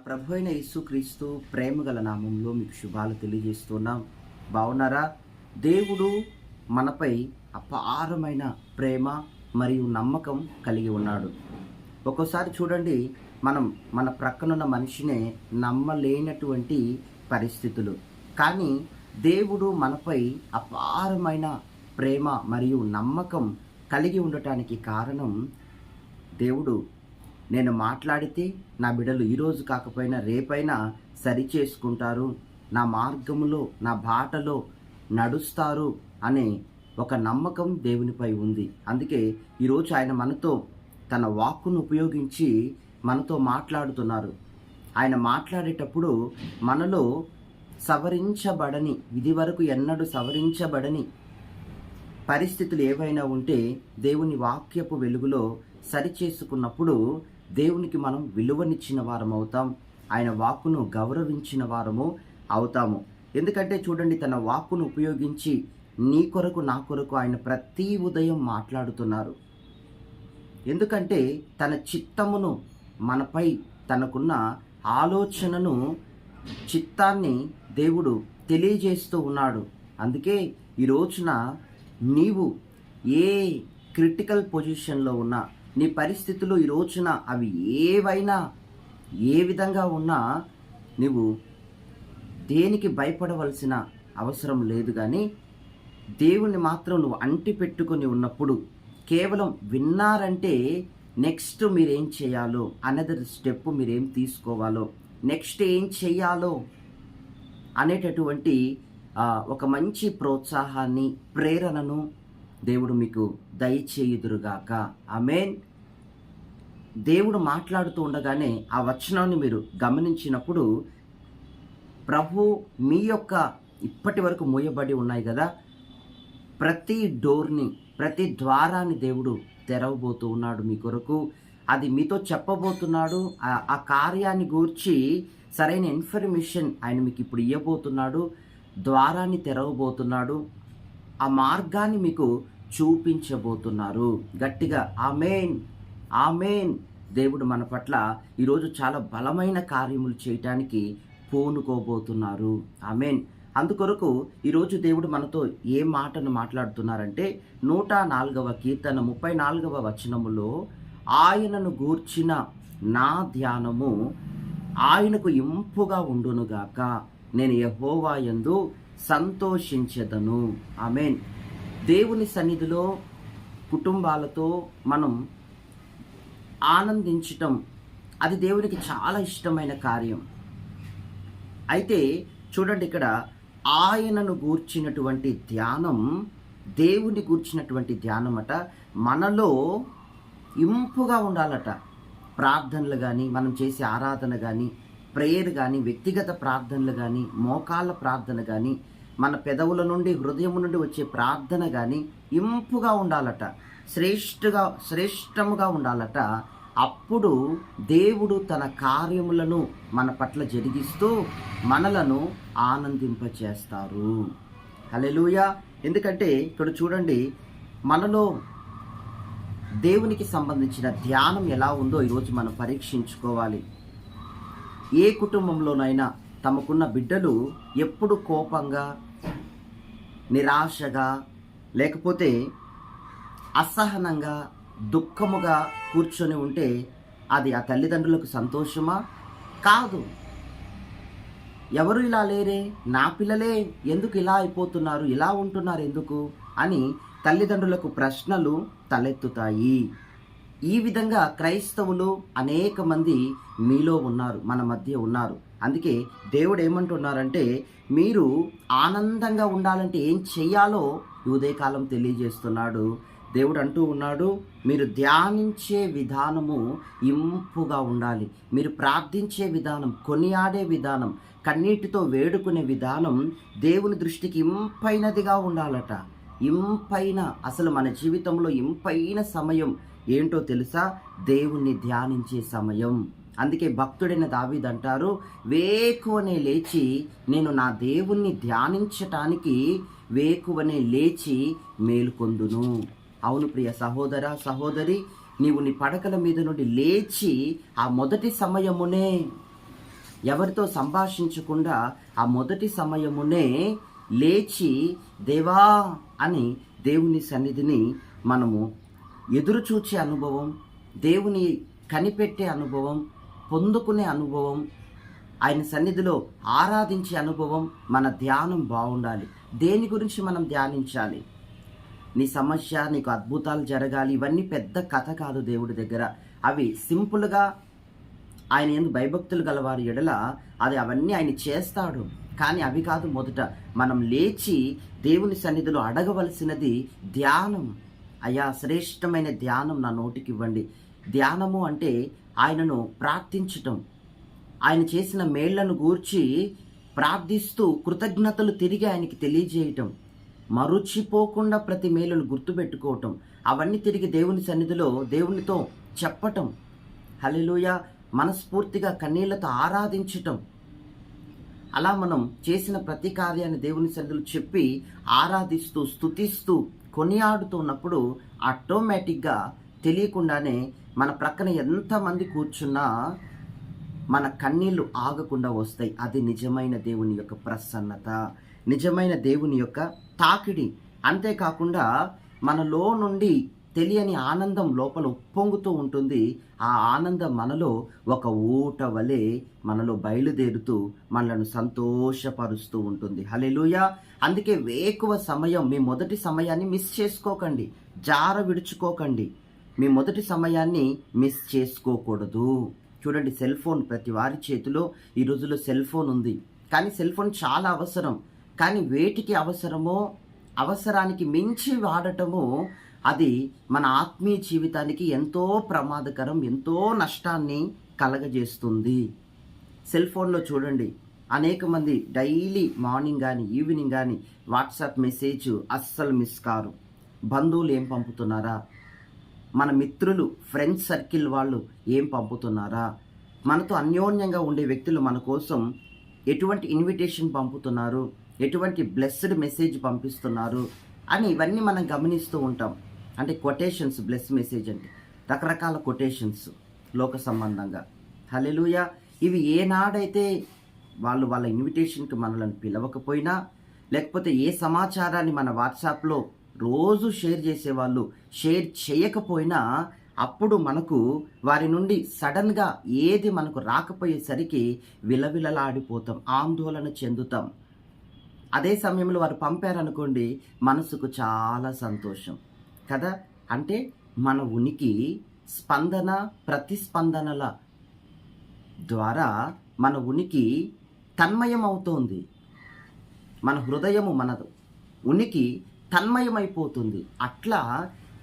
ప్రభు అయిన యేసుక్రీస్తు ప్రేమగల నామంలో మీకు శుభాలు తెలియజేస్తున్నాం. బాగున్నారా? దేవుడు మనపై అపారమైన ప్రేమ మరియు నమ్మకం కలిగి ఉన్నాడు. ఒక్కోసారి చూడండి, మనం మన ప్రక్కనున్న మనిషినే నమ్మలేనటువంటి పరిస్థితులు. కానీ దేవుడు మనపై అపారమైన ప్రేమ మరియు నమ్మకం కలిగి ఉండటానికి కారణం, దేవుడు నేను మాట్లాడితే నా బిడ్డలు ఈరోజు కాకపోయినా రేపైనా సరి చేసుకుంటారు, నా మార్గములో నా బాటలో నడుస్తారు అనే ఒక నమ్మకం దేవునిపై ఉంది. అందుకే ఈరోజు ఆయన మనతో తన వాక్కును ఉపయోగించి మనతో మాట్లాడుతున్నారు. ఆయన మాట్లాడేటప్పుడు మనలో సవరించబడని, ఇది వరకు ఎన్నడూ సవరించబడని పరిస్థితులు ఏవైనా ఉంటే దేవుని వాక్యపు వెలుగులో సరిచేసుకున్నప్పుడు దేవునికి మనం విలువనిచ్చిన వారం అవుతాం, ఆయన వాక్కును గౌరవించిన వారము అవుతాము. ఎందుకంటే చూడండి, తన వాక్కును ఉపయోగించి నీ కొరకు నా కొరకు ఆయన ప్రతి ఉదయం మాట్లాడుతున్నారు. ఎందుకంటే తన చిత్తమును మనపై, తనకున్న ఆలోచనను, చిత్తాన్ని దేవుడు తెలియజేస్తూ ఉన్నాడు. అందుకే ఈ రోజున నీవు ఏ క్రిటికల్ పొజిషన్లో ఉన్నా, నీ పరిస్థితులు ఈ రోజున అవి ఏవైనా ఏ విధంగా ఉన్నా నువ్వు దేనికి భయపడవలసిన అవసరం లేదు. కానీ దేవుణ్ణి మాత్రం నువ్వు అంటి పెట్టుకొని ఉన్నప్పుడు, కేవలం విన్నారంటే నెక్స్ట్ మీరేం చేయాలో, అనదర్ స్టెప్ మీరేం తీసుకోవాలో, నెక్స్ట్ ఏం చేయాలో అనేటటువంటి ఒక మంచి ప్రోత్సాహాన్ని, ప్రేరణను దేవుడు మీకు దయచేయుదురుగాక. ఆమేన్. దేవుడు మాట్లాడుతూ ఉండగానే ఆ వచనాన్ని మీరు గమనించినప్పుడు, ప్రభు మీ యొక్క ఇప్పటి వరకు మూయబడి ఉన్నాయి కదా, ప్రతి డోర్ని, ప్రతి ద్వారాన్ని దేవుడు తెరవబోతూ ఉన్నాడు మీ కొరకు. అది మీతో చెప్పబోతున్నాడు. ఆ కార్యాన్ని గూర్చి సరైన ఇన్ఫర్మేషన్ ఆయన మీకు ఇప్పుడు ఇవ్వబోతున్నాడు. ద్వారాన్ని తెరవబోతున్నాడు. ఆ మార్గాన్ని మీకు చూపించబోతున్నారు. గట్టిగా ఆమేన్, ఆమేన్. దేవుడు మన పట్ల ఈరోజు చాలా బలమైన కార్యములు చేయటానికి పూనుకోబోతున్నారు. ఆమేన్. అందుకొరకు ఈరోజు దేవుడు మనతో ఏ మాటను మాట్లాడుతున్నారంటే, 104వ కీర్తన 34వ వచనములో, ఆయనను గూర్చిన నా ధ్యానము ఆయనకు ఇంపుగా ఉండునుగాక, నేను యెహోవా యందు సంతోషించెదను. ఆమేన్. దేవుని సన్నిధిలో కుటుంబాలతో మనం ఆనందించటం, అది దేవునికి చాలా ఇష్టమైన కార్యం. అయితే చూడండి, ఇక్కడ ఆయనను గూర్చినటువంటి ధ్యానం, దేవుని గూర్చినటువంటి ధ్యానం అట మనలో ఇంపుగా ఉండాలట. ప్రార్థనలు కానీ, మనం చేసే ఆరాధన కానీ, ప్రేయర్ కానీ, వ్యక్తిగత ప్రార్థనలు కానీ, మోకాళ్ళ ప్రార్థన కానీ, మన పెదవుల నుండి, హృదయం నుండి వచ్చే ప్రార్థన కానీ ఇంపుగా ఉండాలట, శ్రేష్టముగా ఉండాలట. అప్పుడు దేవుడు తన కార్యములను మన పట్ల జరిగిస్తూ మనలను ఆనందింపచేస్తారు. హల్లెలూయా. ఎందుకంటే ఇక్కడ చూడండి, మనలో దేవునికి సంబంధించిన ధ్యానం ఎలా ఉందో ఈరోజు మనం పరీక్షించుకోవాలి. ఏ కుటుంబంలోనైనా తమకున్న బిడ్డలు ఎప్పుడు కోపంగా, నిరాశగా, లేకపోతే అసహనంగా, దుఃఖముగా కూర్చొని ఉంటే అది ఆ తల్లిదండ్రులకు సంతోషమా? కాదు. ఎవరు ఇలా లేరే, నా పిల్లలే ఎందుకు ఇలా అయిపోతున్నారు, ఇలా ఉంటున్నారు ఎందుకు అని తల్లిదండ్రులకు ప్రశ్నలు తలెత్తుతాయి. ఈ విధంగా క్రైస్తవులు అనేక మంది మీలో ఉన్నారు, మన మధ్య ఉన్నారు. అందుకే దేవుడు ఏమంటున్నారంటే, మీరు ఆనందంగా ఉండాలంటే ఏం చెయ్యాలో ఈ ఉదయకాలం తెలియజేస్తున్నాడు. దేవుడు అంటూ ఉన్నాడు, మీరు ధ్యానించే విధానము ఇంపుగా ఉండాలి. మీరు ప్రార్థించే విధానం, కొనియాడే విధానం, కన్నీటితో వేడుకునే విధానం దేవుని దృష్టికి ఇంపైనదిగా ఉండాలట. ఇంపైన, అసలు మన జీవితంలో ఇంపైన సమయం ఏంటో తెలుసా? దేవుణ్ణి ధ్యానించే సమయం. అందుకే భక్తుడైన దావీదు అంటారు, వేకువనే లేచి నేను నా దేవుణ్ణి ధ్యానించటానికి వేకువనే లేచి మేలుకొందును. అవును ప్రియ సహోదర సహోదరి, నీవు నీ పడకల మీద నుండి లేచి ఆ మొదటి సమయమునే ఎవరితో సంభాషించకుండా ఆ మొదటి సమయమునే లేచి దేవా అని దేవుని సన్నిధిని మనము ఎదురుచూచే అనుభవం, దేవుని కనిపెట్టే అనుభవం, పొందుకునే అనుభవం, ఆయన సన్నిధిలో ఆరాధించే అనుభవం, మన ధ్యానం బాగుండాలి. దేని గురించి మనం ధ్యానించాలి? నీ సమస్య, నీకు అద్భుతాలు జరగాలి, ఇవన్నీ పెద్ద కథ కాదు దేవుడి దగ్గర. అవి సింపుల్గా ఆయన యందు భయభక్తులు గలవారి ఎడల అవన్నీ ఆయన చేస్తాడు. కానీ అవి కాదు. మొదట మనం లేచి దేవుని సన్నిధిలో అడగవలసినది ధ్యానం. అయ్యా, శ్రేష్టమైన ధ్యానం నా నోటికి ఇవ్వండి. ధ్యానము అంటే ఆయనను ప్రార్థించటం, ఆయన చేసిన మేళ్లను గూర్చి ప్రార్థిస్తూ కృతజ్ఞతలు తిరిగి ఆయనకి తెలియజేయటం, మరుచిపోకుండా ప్రతి మేలును గుర్తుపెట్టుకోవటం, అవన్నీ తిరిగి దేవుని సన్నిధిలో దేవునితో చెప్పటం, హల్లెలూయా, మనస్ఫూర్తిగా కన్నీళ్లతో ఆరాధించటం. అలా మనం చేసిన ప్రతి కార్యాన్ని దేవుని సన్నిధిలో చెప్పి ఆరాధిస్తూ స్తుతిస్తూ కొనియాడుతూ ఉన్నప్పుడు ఆటోమేటిక్గా తెలియకుండానే మన ప్రక్కన ఎంతమంది కూర్చున్నా మన కన్నీళ్లు ఆగకుండా వస్తాయి. అది నిజమైన దేవుని యొక్క ప్రసన్నత, నిజమైన దేవుని యొక్క తాకిడి. అంతేకాకుండా మనలో నుండి తెలియని ఆనందం లోపల ఉప్పొంగుతూ ఉంటుంది. ఆ ఆనందం మనలో ఒక ఊట వలె మనలో బయలుదేరుతూ మనలను సంతోషపరుస్తూ ఉంటుంది. హల్లెలూయా. అందుకే వేకువ సమయం, మీ మొదటి సమయాన్ని మిస్ చేసుకోకండి, జార విడుచుకోకండి. మీ మొదటి సమయాన్ని మిస్ చేసుకోకూడదు. చూడండి, సెల్ ఫోన్ ప్రతి వారి చేతిలో ఈ రోజుల్లో సెల్ ఫోన్ ఉంది. కానీ సెల్ ఫోన్ చాలా అవసరం. కానీ వేటికి అవసరమో అవసరానికి మించి వాడటము అది మన ఆత్మీయ జీవితానికి ఎంతో ప్రమాదకరం, ఎంతో నష్టాన్ని కలగజేస్తుంది. సెల్ ఫోన్లో చూడండి, అనేక మంది డైలీ మార్నింగ్ కానీ ఈవినింగ్ కానీ వాట్సాప్ మెసేజ్ అస్సలు మిస్ కారు. బంధువులు ఏం పంపుతున్నారా, మన మిత్రులు, ఫ్రెండ్స్ సర్కిల్ వాళ్ళు ఏం పంపుతున్నారా, మనతో అన్యోన్యంగా ఉండే వ్యక్తులు మన కోసం ఎటువంటి ఇన్విటేషన్ పంపుతున్నారు, ఎటువంటి బ్లెస్డ్ మెసేజ్ పంపిస్తున్నారు అని ఇవన్నీ మనం గమనిస్తూ ఉంటాం. అంటే కొటేషన్స్, బ్లెస్ మెసేజ్ అంటే రకరకాల కొటేషన్స్ లోక సంబంధంగా. హల్లెలూయా. ఇవి ఏనాడైతే వాళ్ళు వాళ్ళ ఇన్విటేషన్కి మనల్ని పిలవకపోయినా, లేకపోతే ఏ సమాచారాన్ని మన వాట్సాప్లో రోజు షేర్ చేసేవాళ్ళు షేర్ చేయకపోయినా, అప్పుడు మనకు వారి నుండి సడన్గా ఏది మనకు రాకపోయేసరికి విలవిలలాడిపోతాం, ఆందోళన చెందుతాం. అదే సమయంలో వారు పంపారనుకోండి, మనసుకు చాలా సంతోషం కదా. అంటే మన ఉనికి స్పందన, ప్రతిస్పందనల ద్వారా మన ఉనికి తన్మయం అవుతోంది. మన హృదయము, మన ఉనికి తన్మయమైపోతుంది. అట్లా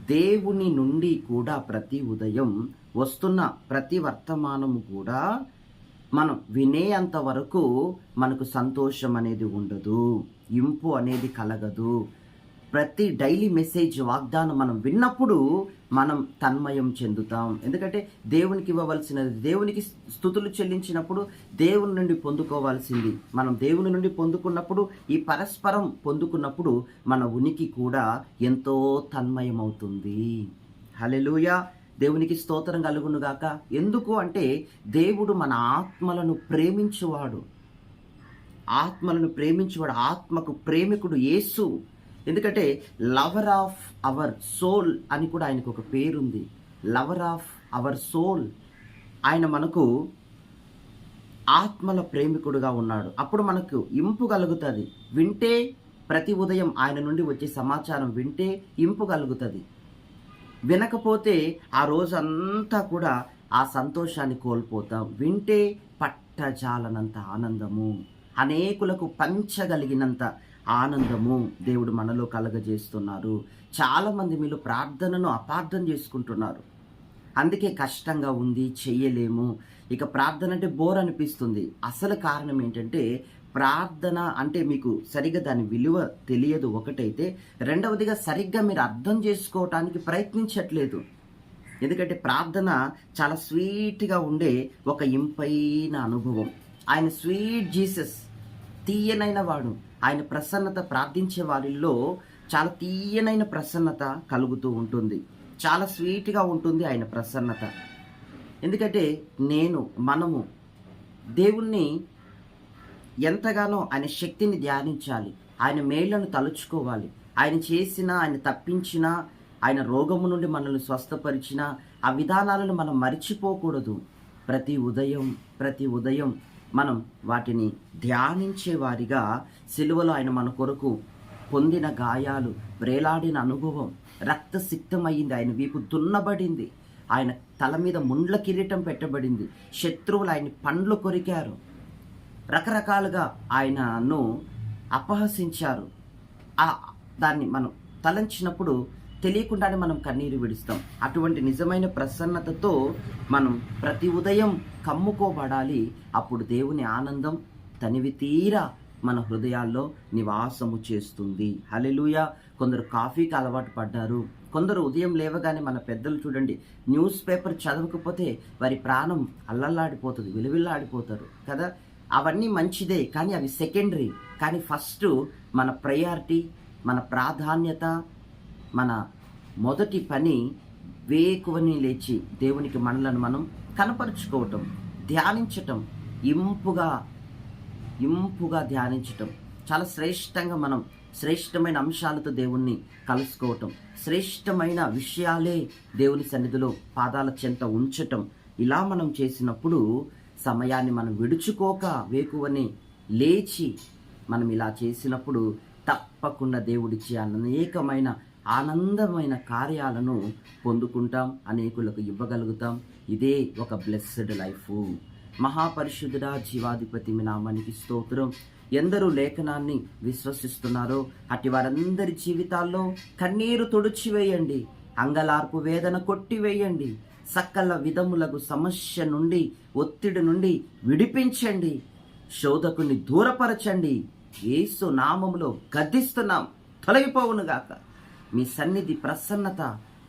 దేవుని నుండి కూడా ప్రతి ఉదయం వస్తున్న ప్రతి వర్తమానము కూడా మనం వినేంత వరకు మనకు సంతోషం అనేది ఉండదు, ఇంపు అనేది కలగదు. ప్రతి డైలీ మెసేజ్, వాగ్దానం మనం విన్నప్పుడు మనం తన్మయం చెందుతాం. ఎందుకంటే దేవునికి ఇవ్వవలసినది, దేవునికి స్తుతులు చెల్లించినప్పుడు దేవుని నుండి పొందుకోవాల్సింది మనం దేవుని నుండి పొందుకున్నప్పుడు, ఈ పరస్పరం పొందుకున్నప్పుడు మన ఉనికి కూడా ఎంతో తన్మయం అవుతుంది. హల్లెలూయా. దేవునికి స్తోత్రం కలుగునుగాక. ఎందుకు అంటే దేవుడు మన ఆత్మలను ప్రేమించువాడు, ఆత్మకు ప్రేమికుడు యేసు. ఎందుకంటే లవర్ ఆఫ్ అవర్ సోల్ అని కూడా ఆయనకు ఒక పేరుంది, లవర్ ఆఫ్ అవర్ సోల్. ఆయన మనకు ఆత్మల ప్రేమికుడుగా ఉన్నాడు. అప్పుడు మనకు ఇంపు కలుగుతుంది. వింటే ప్రతి ఉదయం ఆయన నుండి వచ్చే సమాచారం వింటే ఇంపు కలుగుతుంది. వినకపోతే ఆ రోజంతా కూడా ఆ సంతోషాన్ని కోల్పోతాం. వింటే పట్టజాలనంత ఆనందము, అనేకులకు పంచగలిగినంత ఆనందము దేవుడు మనలో కలగజేస్తున్నారు. చాలామంది మీలో ప్రార్థనను అపార్థం చేసుకుంటున్నారు. అందుకే కష్టంగా ఉంది, చెయ్యలేము, ఇక ప్రార్థన అంటే బోర్ అనిపిస్తుంది. అసలు కారణం ఏంటంటే ప్రార్థన అంటే మీకు సరిగ్గా దాని విలువ తెలియదు ఒకటైతే, రెండవదిగా సరిగ్గా మీరు అర్థం చేసుకోవటానికి ప్రయత్నించట్లేదు. ఎందుకంటే ప్రార్థన చాలా స్వీట్గా ఉండే ఒక ఇంపైన అనుభవం. ఆయన స్వీట్ జీసస్, తీయనైన వాడు. ఆయన ప్రసన్నత ప్రార్థించే వారిలో చాలా తీయనైన ప్రసన్నత కలుగుతూ ఉంటుంది, చాలా స్వీట్గా ఉంటుంది ఆయన ప్రసన్నత. ఎందుకంటే మనము దేవుణ్ణి ఎంతగానో ఆయన శక్తిని ధ్యానించాలి, ఆయన మేళ్లను తలుచుకోవాలి. ఆయన చేసిన, ఆయన తప్పించిన, ఆయన రోగము నుండి మనల్ని స్వస్థపరిచిన ఆ విధానాలను మనం మరిచిపోకూడదు. ప్రతి ఉదయం మనం వాటిని ధ్యానించే వారిగా, సిలువలో ఆయన మన కొరకు పొందిన గాయాలు, వ్రేలాడిన అనుభవం, రక్తసిక్తమైంది, ఆయన వీపు దున్నబడింది, ఆయన తల మీద ముండ్ల కిరీటం పెట్టబడింది, శత్రువులు ఆయన పండ్లు కొరికారు, రకరకాలుగా ఆయనను అపహసించారు. దాన్ని మనం తలంచినప్పుడు తెలియకుండానే మనం కన్నీరు విడుస్తాం. అటువంటి నిజమైన ప్రసన్నతతో మనం ప్రతి ఉదయం కమ్ముకోబడాలి. అప్పుడు దేవుని ఆనందం తనివి తీరా మన హృదయాల్లో నివాసము చేస్తుంది. హల్లెలూయా. కొందరు కాఫీకి అలవాటు పడ్డారు. కొందరు ఉదయం లేవగానే, మన పెద్దలు చూడండి, న్యూస్ పేపర్ చదవకపోతే వారి ప్రాణం అల్లల్లాడిపోతుంది, విలువిల్లాడిపోతారు కదా. అవన్నీ మంచిదే, కానీ అవి సెకండరీ. కానీ ఫస్ట్ మన ప్రయారిటీ, మన ప్రాధాన్యత, మన మొదటి పని వేకువని లేచి దేవునికి మనలను మనం కనపరుచుకోవటం, ధ్యానించటం, ఇంపుగా ధ్యానించటం. చాలా శ్రేష్టంగా మనం శ్రేష్టమైన అంశాలతో దేవుణ్ణి కలుసుకోవటం, శ్రేష్టమైన విషయాలే దేవుని సన్నిధిలో పాదాల చెంత ఉంచటం. ఇలా మనం చేసినప్పుడు సమయాన్ని మనం విడుచుకోక వేకువని లేచి మనం ఇలా చేసినప్పుడు తప్పకుండా దేవుడిచ్చే అనేకమైన ఆనందమైన కార్యాలను పొందుకుంటాం, అనేకులకు ఇవ్వగలుగుతాం. ఇదే ఒక బ్లెస్సెడ్ లైఫ్. మహాపరిశుద్ధుడా, జీవాధిపతి మీ నామానికి స్తోత్రం. ఎందరూ లేఖనాన్ని విశ్వసిస్తున్నారో అట్టి వారందరి జీవితాల్లో కన్నీరు తుడిచివేయండి, అంగలార్పు వేదన కొట్టివేయండి, సకల విధములకు సమస్య నుండి, ఒత్తిడి నుండి విడిపించండి, శోధకుని దూరపరచండి. యేసు నామములో గద్దిస్తున్నాం, తొలగిపోవునుగాక. మీ సన్నిధి ప్రసన్నత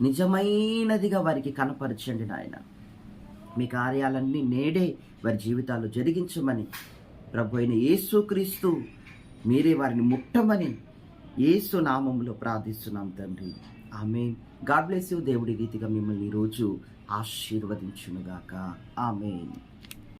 నిజమైనదిగా వారికి కనపరచండి నాయన. మీ కార్యాలన్నీ నేడే వారి జీవితాలు జరిగించమని ప్రభు అయిన యేసుక్రీస్తు మీరే వారిని ముట్టమని యేసు నామములో ప్రార్థిస్తున్నాం తండ్రి. ఆమేన్. God bless you. దేవుడి రీతిగా మిమ్మల్ని ఈరోజు ఆశీర్వదించునుగాక. ఆమేన్.